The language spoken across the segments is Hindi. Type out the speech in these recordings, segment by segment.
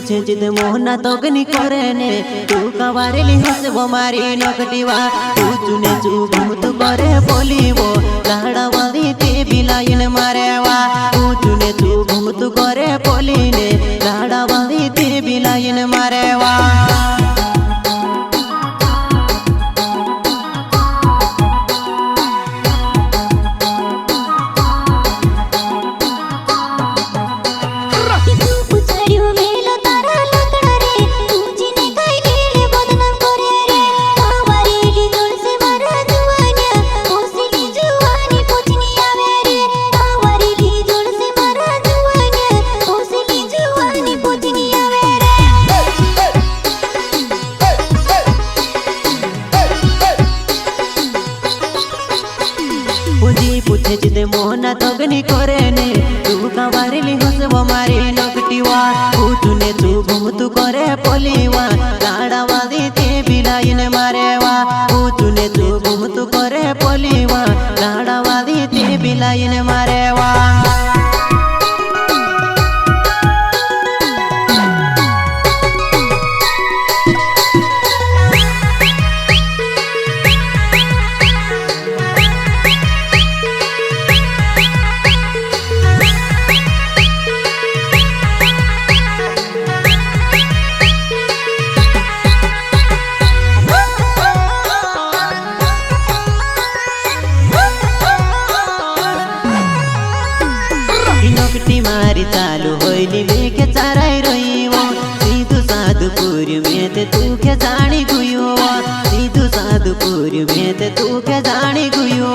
पूछे जिद मोहना तोगनी करे ने तू कवारेली हसबो मारी नकटीवा तू चुने चू घूमतु करे बोलीवो लाड़ावादी ते बिलाइन मारेवा तू चुने चू घूमतु करे बोलीने लाड़ावादी ते बिलाइन मारेवा पूछे जिदे मोहना तोगनी करे ने तू कवारेली हसबो मारी नकटीवा तू चुने चू घूमतु करे पोलीवा लाड़ावादी ते बिलाइन मारेवा तू चुने चू घूमतु करे पोलीवा लाड़ावादी ते बिलाइन मारेवा नकटी मारी चालू होइली बेके चाराई रहीवो सीधु साधु पूरी में ते तू के जानी गुयो सीधु साधु पूरी में ते तू के जानी गुयो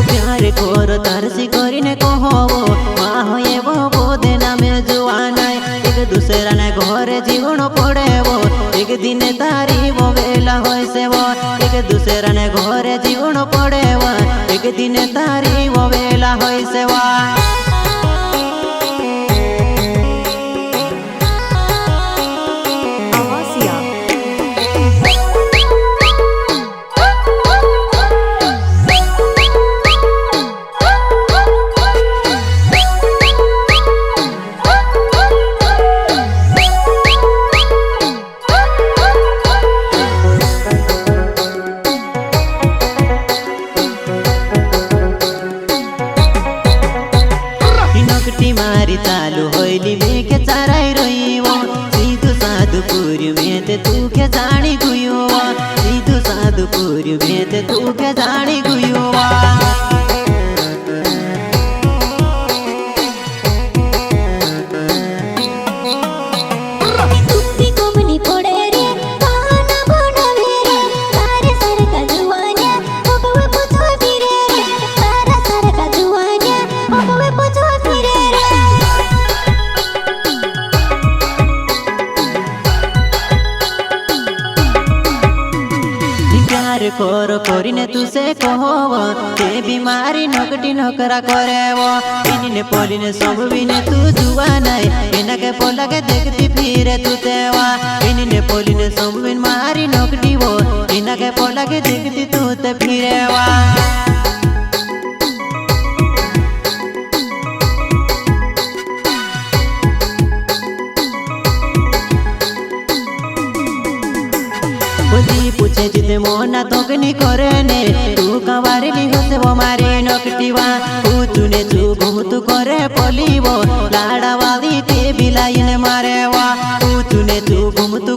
प्यारे कोर तरसी करीने कहोवो माहोएवो बोधे नामे जुआनाय एक दूसरा ने घरे जीवन पड़ेवो एक दिन तारी वो वेला होइसेवो एक दूसरा ने घरे जीवन पड़ेवो एक दिन तारी वो वेला होइसेवो नकटी मारी चालू होइली बेके चाराई रहीवो सीधु साधु पूरी में ते तू के जानी गुयो सीधु साधु पूरी में ते तू के जानी गुयो कोर कोरीने तुसे कहोव ते बीमारी नकटी नकरा करेवो इनिने पोलिने संभविने तू जुआ नाय इनके पोलगे देखती फिरे तू तेवा इनिने पोलिने संभविन मारी नकटी वो इनके पोलगे देखती तू ते फिरेवा पूछे जिदे मोहना तोगनी करे ने तू कवारेली हसबो मारी नकटीवा तू चुने चू घूमतु करे पोलीवो लाड़ावादी ते बिलाइन मारेवा तू चुने चू घूमतु